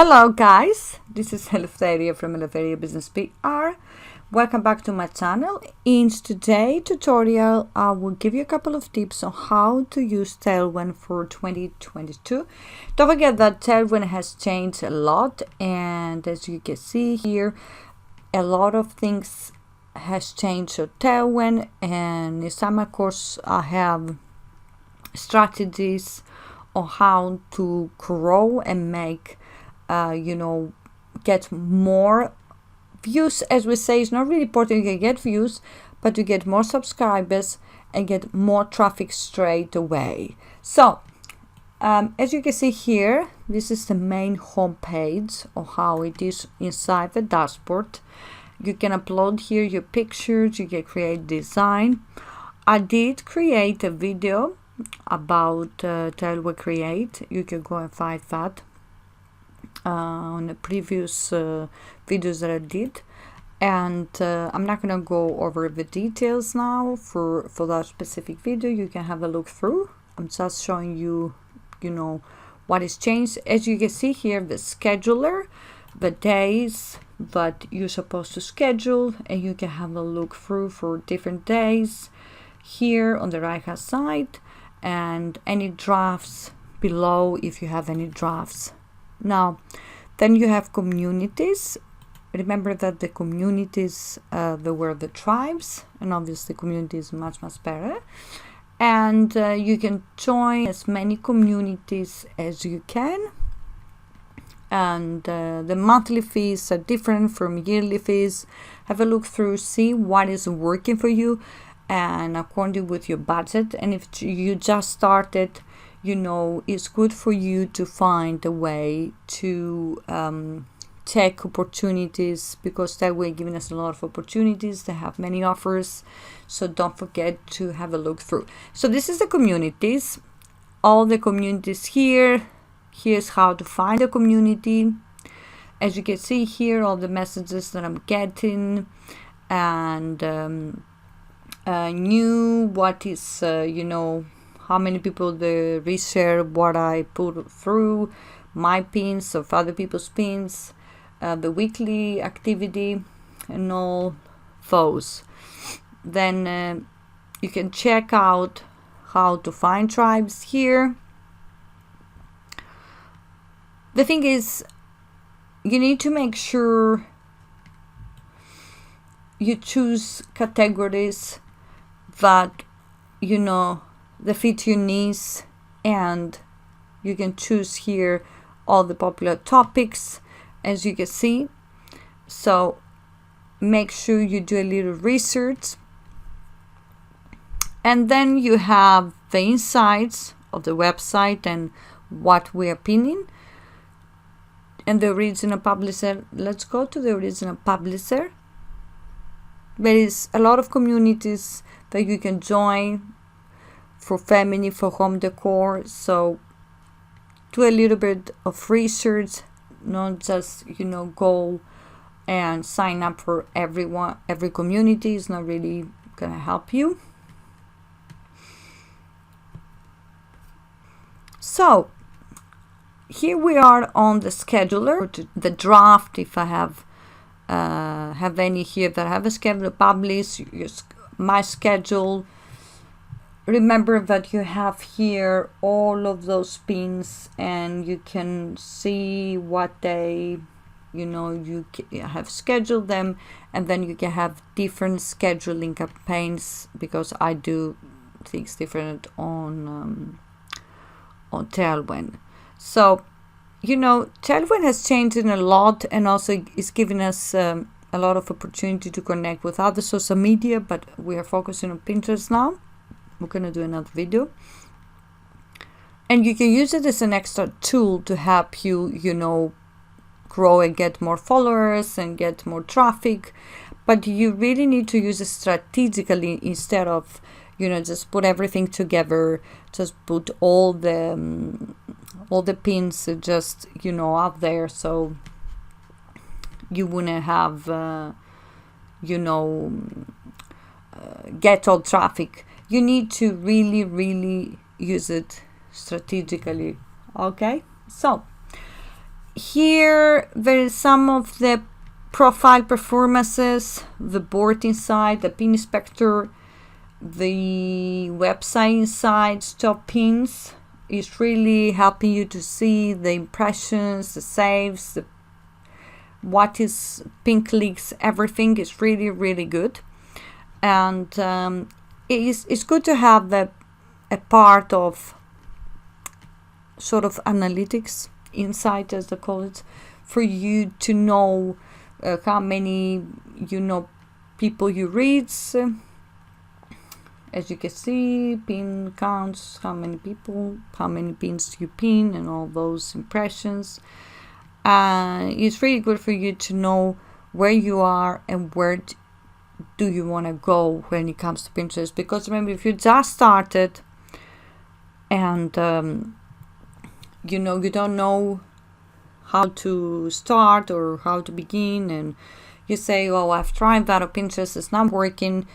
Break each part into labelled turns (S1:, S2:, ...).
S1: Hello guys, this is Eleftheria from Eleftheria Business PR. Welcome back to my channel. In today's tutorial, I will give you a couple of tips on how to use Tailwind for 2022. Don't forget that Tailwind has changed a lot, and as you can see here, a lot of things has changed on Tailwind, and in summer course I have strategies on how to grow and make get more views. As we say, it's not really important you can get views, but you get more subscribers and get more traffic straight away. So as you can see here, this is the main home page of how it is inside the dashboard. You can upload here your pictures, you can create design. I did create a video about Tailwind Create. You can go and find that on the previous videos that I did, and I'm not gonna go over the details now for that specific video. You can have a look through. I'm just showing you what is changed. As you can see here, the scheduler, the days that you're supposed to schedule, and you can have a look through for different days here on the right hand side, and any drafts below if you have any drafts. Now then you have communities. Remember that the communities they were the tribes, and obviously community is much better, and you can join as many communities as you can, and the monthly fees are different from yearly fees. Have a look through, see what is working for you and according with your budget. And if you just started, it's good for you to find a way to take opportunities, because that way giving us a lot of opportunities. They have many offers, so don't forget to have a look through. So this is the communities, all the communities here. Here's how to find a community. As you can see here, all the messages that I'm getting, and what is how many people they reshare what I put through, my pins of other people's pins, the weekly activity, and all those. Then you can check out how to find tribes here. The thing is, you need to make sure you choose categories that that fit your needs, and you can choose here all the popular topics, as you can see. So make sure you do a little research, and then you have the insights of the website and what we are pinning, and the original publisher. Let's go to the original publisher. There is a lot of communities that you can join for family, for home decor. So do a little bit of research, not just go and sign up for every community. Is not really gonna help you. So here we are on the scheduler, the draft. If I have any here that I have a schedule publish, my schedule. Remember that you have here all of those pins, and you can see what day you have scheduled them, and then you can have different scheduling campaigns, because I do things different on Tailwind. So Tailwind has changed in a lot, and also is giving us a lot of opportunity to connect with other social media, but we are focusing on Pinterest now. We're gonna do another video, and you can use it as an extra tool to help you grow and get more followers and get more traffic. But you really need to use it strategically, instead of just put everything together, just put all the pins just out there, so you wouldn't have get all traffic. You need to really use it strategically. Okay, so here there is some of the profile performances, the board inside, the pin inspector, the website inside, stop pins. Is really helping you to see the impressions, the saves, what is pin clicks, everything is really good. And it's good to have a part of sort of analytics, insight as they call it, for you to know how many people you reach. As you can see, pin counts, how many people, how many pins you pin, and all those impressions. It's really good for you to know where you are and where do you want to go when it comes to Pinterest. Because remember, if you just started and you don't know how to start or how to begin, and you say, oh, I've tried that on Pinterest, it's not working.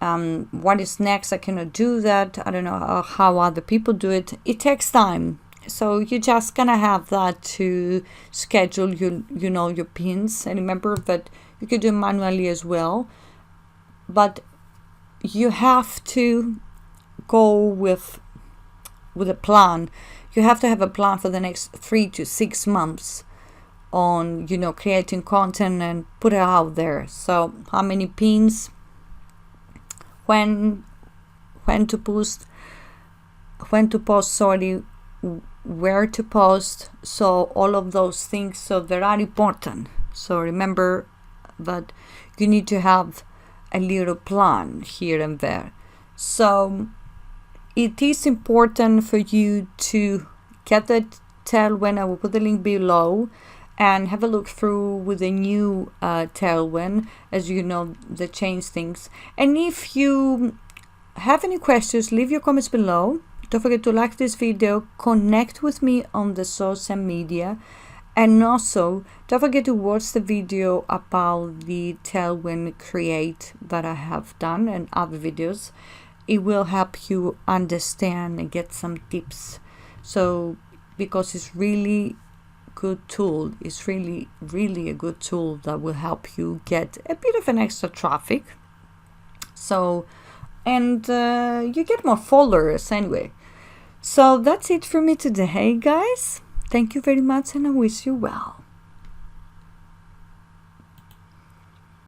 S1: What is next? I cannot do that. I don't know how other people do it. It takes time. So you're just gonna have that to schedule your pins. And remember that you could do it manually as well. But you have to go with a plan. You have to have a plan for the next 3 to 6 months on creating content and put it out there. So how many pins, when to post, where to post, so all of those things, so they are important. So remember that you need to have a little plan here and there. So it is important for you to get the Tailwind. I will put the link below and have a look through with the new Tailwind. As you know, they change things. And if you have any questions, leave your comments below. Don't forget to like this video, connect with me on the social media, and also don't forget to watch the video about the Tailwind Create that I have done and other videos. It will help you understand and get some tips. So because it's really good tool, it's really a good tool that will help you get a bit of an extra traffic. So and you get more followers anyway. So that's it for me today, guys. Thank you very much, and I wish you well.